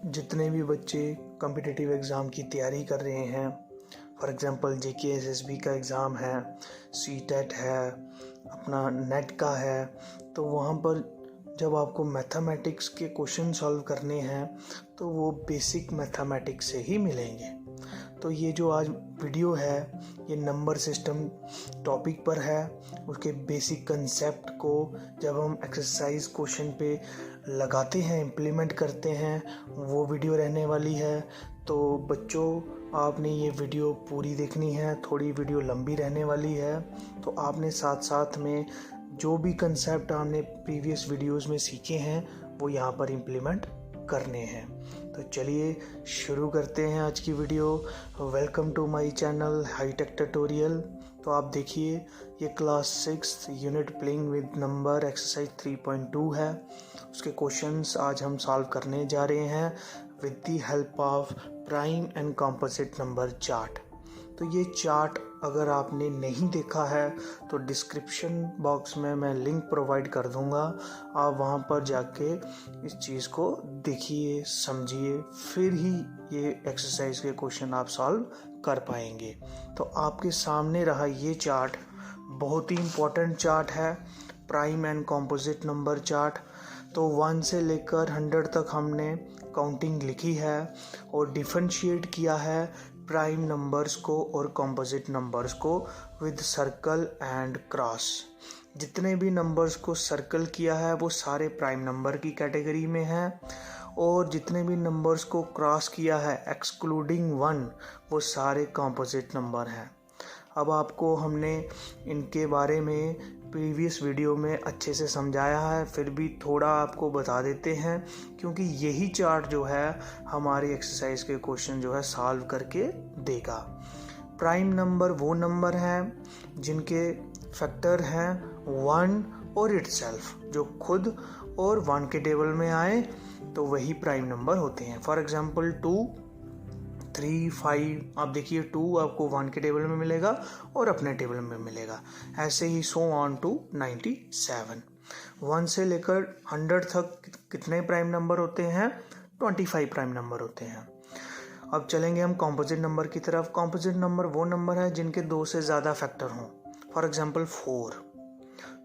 जितने भी बच्चे कॉम्पिटिटिव एग्ज़ाम की तैयारी कर रहे हैं, फॉर एग्ज़ाम्पल JKSSB का एग्ज़ाम है, CTET है, अपना नेट का है, तो वहाँ पर जब आपको मैथमेटिक्स के क्वेश्चन सॉल्व करने हैं तो वो बेसिक मैथमेटिक्स से ही मिलेंगे। तो ये जो आज वीडियो है ये नंबर सिस्टम टॉपिक पर है, उसके बेसिक कंसेप्ट को जब हम एक्सरसाइज क्वेश्चन पे लगाते हैं, इम्प्लीमेंट करते हैं, वो वीडियो रहने वाली है। तो बच्चों, आपने ये वीडियो पूरी देखनी है, थोड़ी वीडियो लंबी रहने वाली है। तो आपने साथ साथ में जो भी कंसेप्ट आपने प्रीवियस वीडियोस में सीखे हैं वो यहाँ पर इम्प्लीमेंट करने हैं। तो चलिए शुरू करते हैं आज की video. Welcome to my channel hi tech tutorial. तो आप देखिए, ये class 6 unit playing with number exercise 3.2 है। उसके क्वेश्चंस आज हम सॉल्व करने जा रहे हैं with the help of prime and composite number chart. तो ये चार्ट अगर आपने नहीं देखा है तो डिस्क्रिप्शन बॉक्स में मैं लिंक प्रोवाइड कर दूंगा, आप वहाँ पर जाके इस चीज़ को देखिए, समझिए, फिर ही ये एक्सरसाइज के क्वेश्चन आप सॉल्व कर पाएंगे। तो आपके सामने रहा ये चार्ट बहुत ही इम्पोर्टेंट चार्ट है, prime and composite number chart. तो 1 से लेकर 100 तक हमने काउंटिंग लिखी है और डिफरेंशिएट किया है प्राइम नंबर्स को और कंपोजिट नंबर्स को विद सर्कल एंड क्रॉस। जितने भी नंबर्स को सर्कल किया है वो सारे प्राइम नंबर की कैटेगरी में हैं, और जितने भी नंबर्स को क्रॉस किया है एक्सक्लूडिंग 1 वो सारे कंपोजिट नंबर हैं। अब आपको हमने इनके बारे में प्रीवियस वीडियो में अच्छे से समझाया है, फिर भी थोड़ा आपको बता देते हैं क्योंकि यही चार्ट जो है हमारी एक्सरसाइज के क्वेश्चन जो है सॉल्व करके देगा। प्राइम नंबर वो नंबर हैं जिनके फैक्टर हैं 1 और इटसेल्फ, जो खुद और 1 के टेबल में आए तो वही प्राइम नंबर होते हैं। फॉर एग्जांपल 2, 3, 5, आप देखिए 2 आपको 1 के टेबल में मिलेगा और अपने टेबल में मिलेगा। ऐसे ही सो ऑन टू 97। 1 से लेकर 100 तक कितने प्राइम नंबर होते हैं? 25 प्राइम नंबर होते हैं। अब चलेंगे हम कंपोजिट नंबर की तरफ। कंपोजिट नंबर वो नंबर है जिनके 2 से ज़्यादा फैक्टर हों। फॉर एग्जाम्पल 4,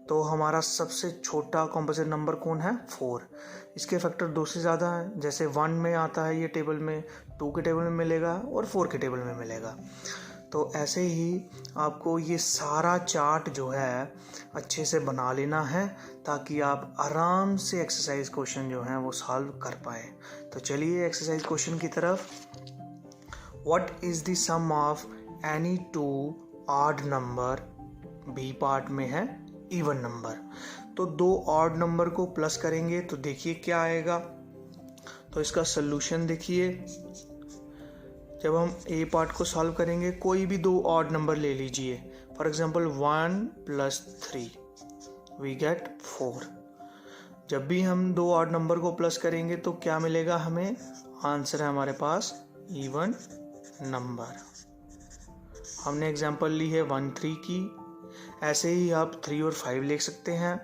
तो हमारा सबसे छोटा कंपोजिट नंबर कौन है? 4। इसके फैक्टर 2 से ज़्यादा है, जैसे 1 में आता है ये टेबल में, 2 के टेबल में मिलेगा और 4 के टेबल में मिलेगा। तो ऐसे ही आपको ये सारा चार्ट जो है अच्छे से बना लेना है ताकि आप आराम से एक्सरसाइज क्वेश्चन जो हैं वो सॉल्व कर पाएँ। तो चलिए एक्सरसाइज क्वेश्चन की तरफ। What is the sum of any 2 odd number? B part में है इवन नंबर। तो 2 ऑड नंबर को प्लस करेंगे तो देखिए क्या आएगा। तो इसका सल्यूशन देखिए, जब हम ए पार्ट को सॉल्व करेंगे, कोई भी 2 ऑड नंबर ले लीजिए। For example 1 + 3 we get 4। जब भी हम 2 ऑड नंबर को प्लस करेंगे तो क्या मिलेगा हमें? आंसर है हमारे पास इवन नंबर। हमने एग्जांपल ली है 1, 3 की। ऐसे ही आप 3 और 5 लिख सकते हैं।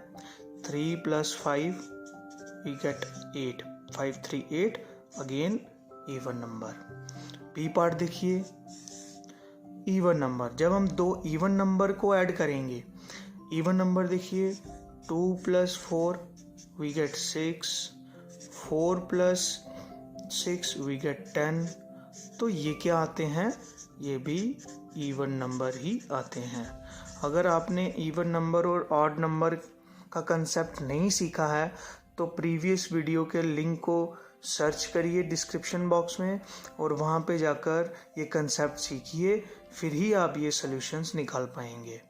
3 + 5 we get 8। 5, 3, 8 again even number. B part देखिए, इवन नंबर। जब हम 2 इवन नंबर को ऐड करेंगे, इवन नंबर देखिए 2 + 4 वी गेट 6, 4 + 6 वी गेट 10। तो ये क्या आते हैं? ये भी इवन नंबर ही आते हैं। अगर आपने इवन नंबर और ऑड नंबर का कंसेप्ट नहीं सीखा है तो प्रीवियस वीडियो के लिंक को सर्च करिए डिस्क्रिप्शन बॉक्स में और वहाँ पे जाकर ये कंसेप्ट सीखिए, फिर ही आप ये सॉल्यूशंस निकाल पाएंगे।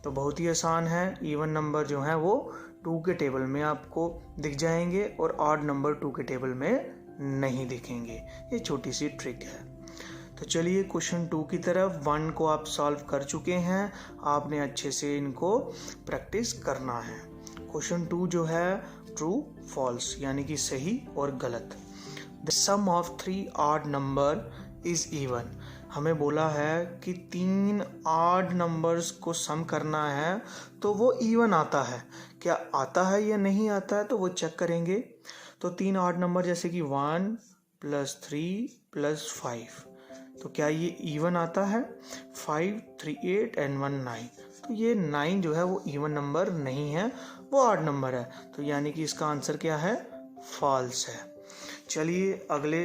तो बहुत ही आसान है। इवन नंबर जो हैं वो 2 के टेबल में आपको दिख जाएंगे और ऑड नंबर 2 के टेबल में नहीं दिखेंगे। ये छोटी सी ट्रिक है। तो चलिए क्वेश्चन 2 की तरफ। 1 को आप सॉल्व कर चुके हैं, आपने अच्छे से इनको प्रैक्टिस करना है। क्वेश्चन 2 जो है ट्रू फॉल्स यानी कि सही और गलत। The sum of 3 odd number is even. हमें बोला है कि 3 ऑड नंबर्स को सम करना है तो वो इवन आता है। क्या आता है या नहीं आता है तो वो चेक करेंगे। तो 3 ऑड नंबर जैसे कि 1, प्लस 3 प्लस 5, तो क्या ये इवन आता है? 5, 3, 8 एंड 1 9। तो ये 9 जो है वो इवन नंबर नहीं है, वो ऑड नंबर है। तो यानी कि इसका आंसर क्या है? फॉल्स है। चलिए अगले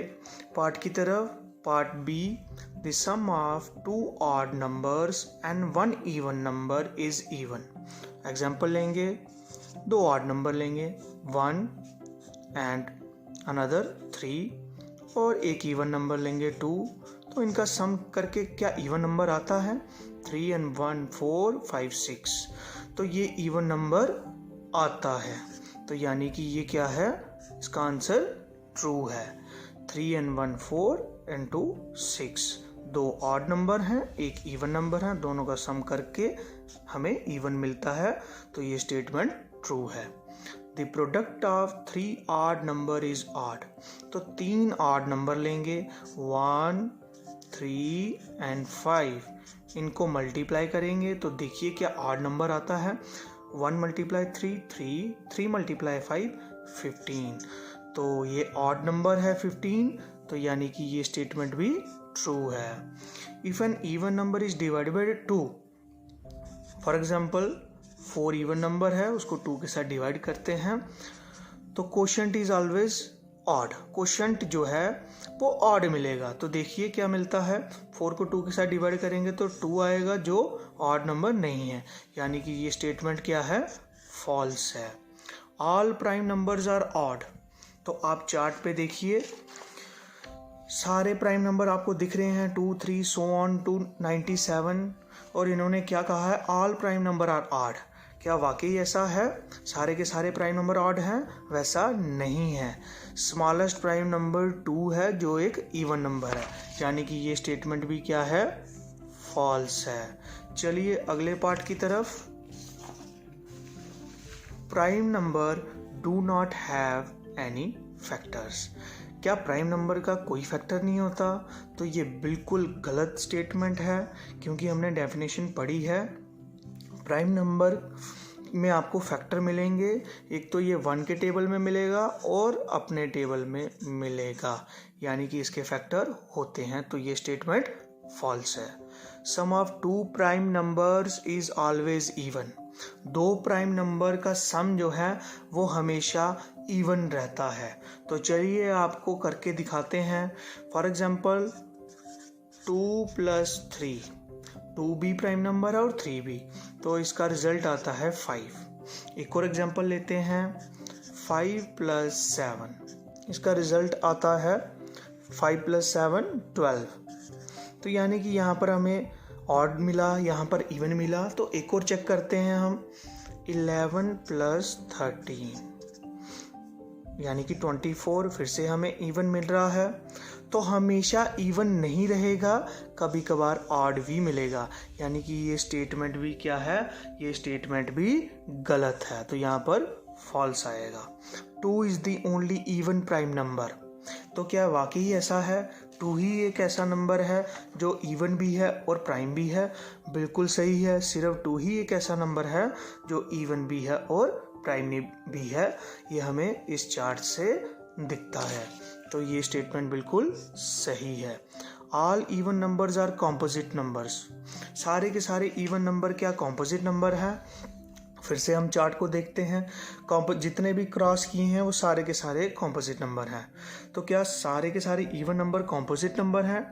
पार्ट की तरफ। Part B, the sum of 2 odd numbers and 1 even number is even. Example लेंगे, 2 ऑड नंबर लेंगे 1 एंड अनदर 3, और एक इवन नंबर लेंगे 2। तो इनका सम करके क्या इवन नंबर आता है? 3 and 1 4 5 6। तो ये इवन नंबर आता है। तो यानी कि ये क्या है? इसका आंसर ट्रू है। 3 and 1 4 and 2 6। 2 ऑड नंबर हैं, एक इवन नंबर है, दोनों का सम करके हमें इवन मिलता है। तो ये स्टेटमेंट ट्रू है। The product of 3 odd number is odd। तो 3 ऑड नंबर लेंगे 1 3 and 5, इनको मल्टीप्लाई करेंगे तो देखिए क्या ऑड नंबर आता है। 1 × 3 3, 3 × 5 15। तो ये ऑड नंबर है 15। तो यानी कि ये स्टेटमेंट भी ट्रू है। If an even number is divided by 2, for example 4 even number है, उसको 2 के साथ डिवाइड करते हैं, तो quotient is always odd. Quotient जो है वो ऑड मिलेगा। तो देखिए क्या मिलता है, 4 को 2 के साथ डिवाइड करेंगे तो 2 आएगा, जो ऑड नंबर नहीं है। यानी कि ये स्टेटमेंट क्या है? फॉल्स है। All prime numbers are odd. तो आप चार्ट पे देखिए, सारे प्राइम नंबर आपको दिख रहे हैं 2 3 so on to 97, और इन्होंने क्या कहा है? All prime number are odd. क्या वाकई ऐसा है? सारे के सारे प्राइम नंबर ऑड हैं? वैसा नहीं है। स्मॉलेस्ट प्राइम नंबर 2 है, जो एक इवन नंबर है। यानी कि ये स्टेटमेंट भी क्या है? फॉल्स है। चलिए अगले पार्ट की तरफ। Prime number do not have any factors. क्या प्राइम नंबर का कोई फैक्टर नहीं होता? तो ये बिल्कुल गलत स्टेटमेंट है, क्योंकि हमने डेफिनेशन पढ़ी है। प्राइम नंबर में आपको फैक्टर मिलेंगे, एक तो ये 1 के टेबल में मिलेगा और अपने टेबल में मिलेगा, यानी कि इसके फैक्टर होते हैं। तो ये स्टेटमेंट फॉल्स है। Sum of 2 prime numbers is always even. 2 prime number का सम जो है वो हमेशा इवन रहता है। तो चलिए आपको करके दिखाते हैं। फॉर एग्जाम्पल 2 + 3, 2 भी प्राइम नंबर है और 3 भी, तो इसका रिजल्ट आता है 5। एक और एग्जाम्पल लेते हैं, 5 + 7, इसका रिजल्ट आता है 5 + 7 12। तो यानी कि यहाँ पर हमें ऑड मिला, यहाँ पर इवन मिला। तो एक और चेक करते हैं हम, 11 + 13 यानी कि 24, फिर से हमें इवन मिल रहा है। तो हमेशा इवन नहीं रहेगा, कभी कभार ऑड भी मिलेगा। यानी कि ये स्टेटमेंट भी क्या है? ये स्टेटमेंट भी गलत है। तो यहाँ पर फॉल्स आएगा। 2 is the only even prime number. तो क्या वाकई ऐसा है? 2 ही एक ऐसा नंबर है जो इवन भी है और प्राइम भी है? बिल्कुल सही है। सिर्फ 2 ही एक ऐसा नंबर है जो इवन भी है और प्राइम भी है। ये हमें इस चार्ट से दिखता है। तो ये स्टेटमेंट बिल्कुल सही है। All even numbers are composite numbers. सारे के सारे इवन नंबर क्या कॉम्पोजिट नंबर है? फिर से हम चार्ट को देखते हैं। जितने भी क्रॉस किए हैं वो सारे के सारे कॉम्पोजिट नंबर हैं। तो क्या सारे के सारे इवन नंबर कॉम्पोजिट नंबर हैं?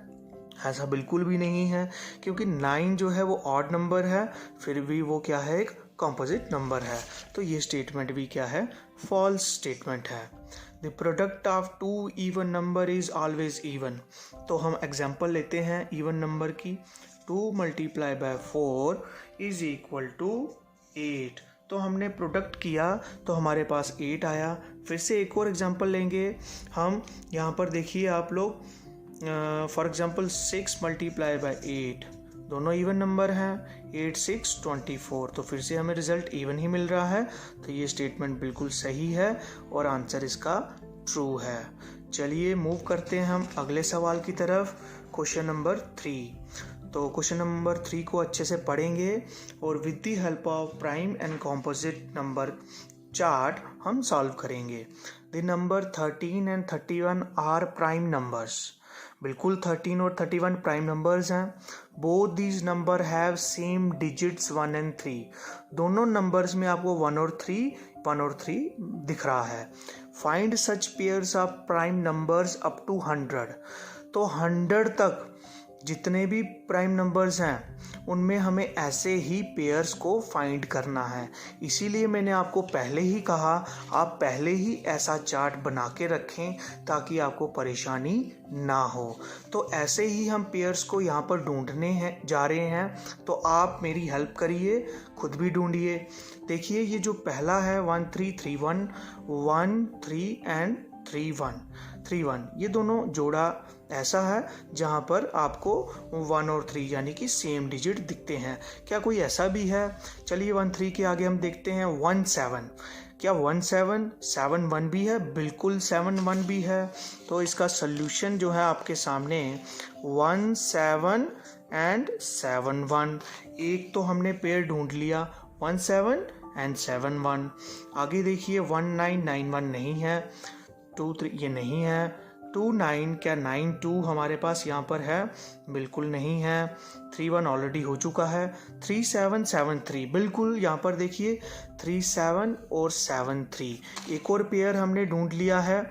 ऐसा बिल्कुल भी नहीं है, क्योंकि 9 जो है वो ऑड नंबर है, फिर भी वो क्या है? एक कॉम्पोजिट नंबर है। तो ये स्टेटमेंट भी क्या है? फॉल्स स्टेटमेंट है। The product of 2 even number is always even. तो हम एग्जाम्पल लेते हैं इवन नंबर की। 2 × 4 इज इक्वल टू 8। तो हमने प्रोडक्ट किया तो हमारे पास 8 आया। फिर से एक और एग्जाम्पल लेंगे हम। यहाँ पर देखिए आप लोग, फॉर एग्जाम्पल 6 × 8, दोनों इवन नंबर हैं। 8 6 24। तो फिर से हमें रिजल्ट इवन ही मिल रहा है। तो ये स्टेटमेंट बिल्कुल सही है और आंसर इसका ट्रू है। चलिए मूव करते हैं हम अगले सवाल की तरफ, क्वेश्चन नंबर 3। तो क्वेश्चन नंबर 3 को अच्छे से पढ़ेंगे और with the help of prime and composite number chart हम सॉल्व करेंगे। The number 13 and 31 are prime numbers. बिल्कुल 13 और 31 प्राइम नंबर्स हैं। Both these number have same digits 1 and 3। दोनों नंबर्स में आपको 1 और 3 दिख रहा है। Find such pairs of prime numbers up to 100। तो 100 तक जितने भी प्राइम नंबर्स हैं उनमें हमें ऐसे ही पेयर्स को फाइंड करना है। इसीलिए मैंने आपको पहले ही कहा आप पहले ही ऐसा चार्ट बना के रखें ताकि आपको परेशानी ना हो। तो ऐसे ही हम पेयर्स को यहाँ पर ढूंढने हैं जा रहे हैं, तो आप मेरी हेल्प करिए, खुद भी ढूंढिए। देखिए ये जो पहला है 1 3 3 1 1 3 एंड 3 1 ये दोनों जोड़ा ऐसा है जहाँ पर आपको 1 और 3 यानी कि सेम डिजिट दिखते हैं। क्या कोई ऐसा भी है? चलिए 1 3 के आगे हम देखते हैं 1 7। क्या 1 7 7 1 भी है? बिल्कुल 7 1 भी है। तो इसका सल्यूशन जो है आपके सामने 1 7 एंड 7 1। एक तो हमने पेयर ढूंढ लिया 1 7 एंड 7 1। आगे देखिए 1 9 9 1 नहीं है, 2 3 ये नहीं है, 2 9 क्या 9 2 हमारे पास यहाँ पर है? बिल्कुल नहीं है। 3 1 ऑलरेडी हो चुका है। 3 7 7 3 बिल्कुल यहाँ पर देखिए 3 7 और 7 3। एक और पेयर हमने ढूंढ लिया है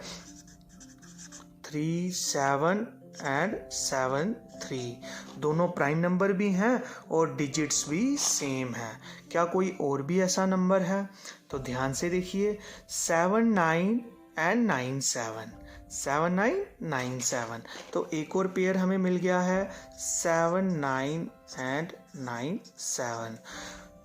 3 7 एंड 7 3। दोनों प्राइम नंबर भी हैं और डिजिट्स भी सेम है। क्या कोई और भी ऐसा नंबर है? तो ध्यान से देखिए 7 9 एंड 9 7 7 9 9 7। तो एक और पेयर हमें मिल गया है 7 9 एंड 9 7।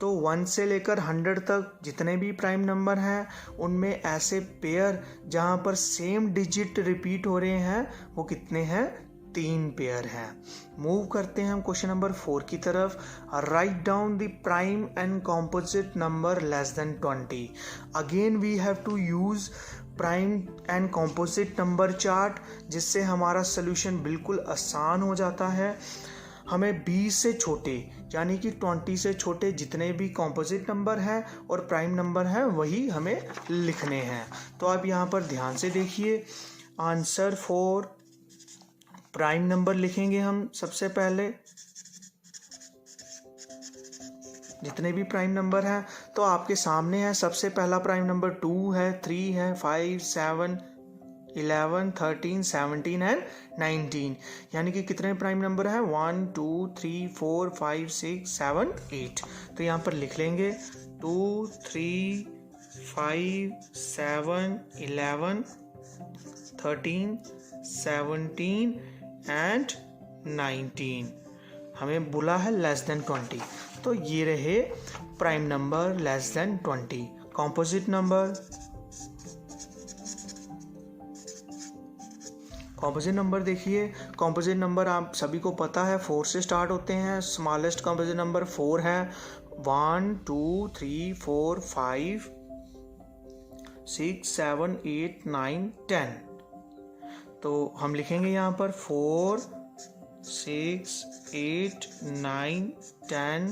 तो 1 से लेकर 100 तक जितने भी प्राइम नंबर हैं उनमें ऐसे पेयर जहां पर सेम डिजिट रिपीट हो रहे हैं वो कितने हैं? 3 पेयर हैं। मूव करते हैं हम क्वेश्चन नंबर 4 की तरफ। Write down the prime and composite number less than 20। Again we have to use prime and composite number chart, जिससे हमारा सोल्यूशन बिल्कुल आसान हो जाता है। हमें 20 से छोटे यानी कि 20 से छोटे जितने भी कॉम्पोजिट नंबर हैं और प्राइम नंबर हैं वही हमें लिखने हैं। तो आप यहाँ पर ध्यान से देखिए, आंसर फॉर प्राइम नंबर लिखेंगे हम सबसे पहले जितने भी प्राइम नंबर हैं। तो आपके सामने है सबसे पहला प्राइम नंबर 2 है, 3 है, 5 7 11 13 17 एंड 19। यानी कि कितने प्राइम नंबर हैं? 1 2 3 4 5 6 7 8। तो यहाँ पर लिख लेंगे 2 3 5 7 11 13 17 एंड 19। हमें बोला है लेस देन 20, तो ये रहे prime number less than 20। Composite number देखिए, कॉम्पोजिट नंबर आप सभी को पता है 4 से स्टार्ट होते हैं। स्मॉलेस्ट कॉम्पोजिट नंबर 4 है। 1 2 3 4 5 6 7 8 9 10। तो हम लिखेंगे यहाँ पर 4 6 8 9 10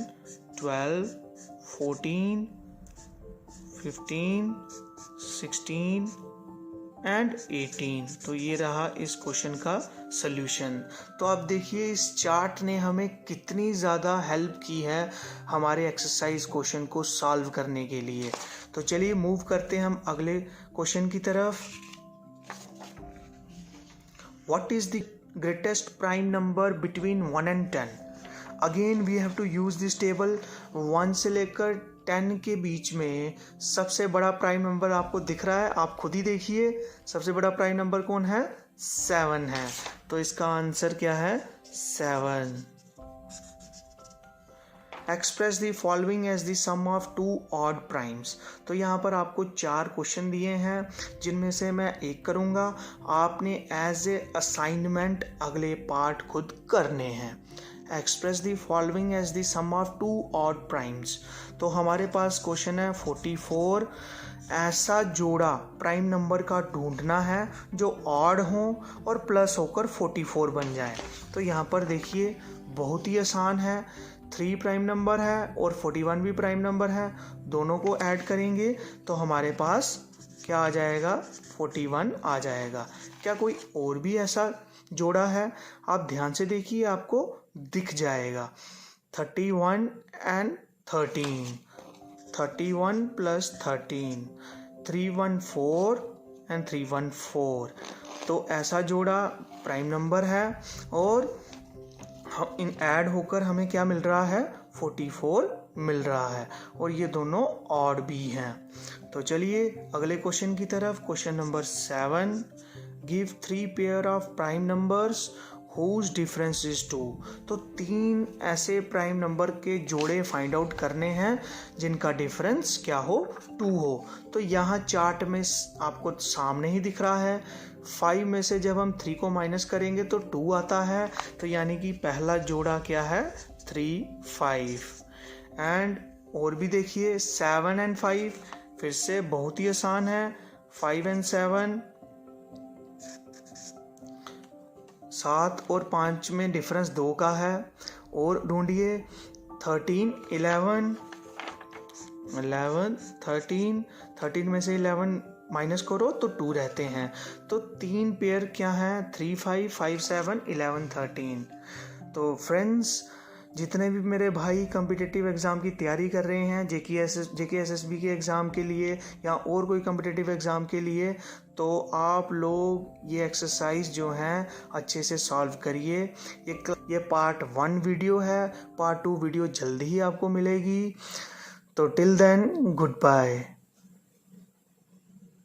12 14 15 16 एंड 18। तो ये रहा इस क्वेश्चन का सल्यूशन। तो आप देखिए इस चार्ट ने हमें कितनी ज़्यादा हेल्प की है हमारे एक्सरसाइज क्वेश्चन को सॉल्व करने के लिए। तो चलिए मूव करते हैं हम अगले क्वेश्चन की तरफ। What is the greatest prime number between 1 and 10? Again we have to use this table। 1 से लेकर 10 के बीच में सबसे बड़ा प्राइम नंबर आपको दिख रहा है, आप खुद ही देखिए सबसे बड़ा प्राइम नंबर कौन है? 7 है। तो इसका आंसर क्या है? 7। Express the following as the sum of 2 odd primes. तो यहाँ पर आपको 4 क्वेश्चन दिए हैं जिनमें से मैं एक करूँगा, आपने एज ए असाइनमेंट अगले पार्ट खुद करने हैं। Express the following as the sum of 2 odd primes. तो हमारे पास क्वेश्चन है 44। ऐसा जोड़ा प्राइम नंबर का ढूंढना है जो ऑड हो और प्लस होकर 44 बन जाए। तो यहाँ पर देखिए बहुत ही आसान है। 3 प्राइम नंबर है और 41 भी प्राइम नंबर है, दोनों को ऐड करेंगे तो हमारे पास क्या आ जाएगा, 41 आ जाएगा। क्या कोई और भी ऐसा जोड़ा है? आप ध्यान से देखिए, आपको दिख जाएगा। 31 एंड 13, 31 प्लस 13, 314 एंड 314। तो ऐसा जोड़ा प्राइम नंबर है और हम इन ऐड होकर हमें क्या मिल रहा है, 44 मिल रहा है, और ये दोनों ऑड भी हैं। तो चलिए अगले क्वेश्चन की तरफ। Question number 7, give 3 pair of prime numbers whose difference is 2। तो 3 ऐसे प्राइम नंबर के जोड़े फाइंड आउट करने हैं जिनका डिफरेंस क्या हो, 2 हो। तो यहाँ चार्ट में आपको सामने ही दिख रहा है, 5 में से जब हम 3 को माइनस करेंगे तो 2 आता है। तो यानी कि पहला जोड़ा क्या है, 3, 5। एंड और भी देखिए 7 एंड 5, फिर से बहुत ही आसान है, 5 एंड 7, 7 और 5 में डिफरेंस 2 का है। और ढूंढिए 13, 11, 13 में से 11 माइनस करो तो 2 रहते हैं। तो 3 पेयर क्या हैं, 3, 5, 5, 7, 11, 13। तो फ्रेंड्स, जितने भी मेरे भाई कम्पिटिटिव एग्ज़ाम की तैयारी कर रहे हैं, JK SSB के एग्ज़ाम के लिए या और कोई कम्पिटिटिव एग्ज़ाम के लिए, तो आप लोग ये एक्सरसाइज जो हैं अच्छे से सॉल्व करिए। ये पार्ट 1 वीडियो है, पार्ट 2 वीडियो जल्दी ही आपको मिलेगी। तो टिल देन, गुड बाय।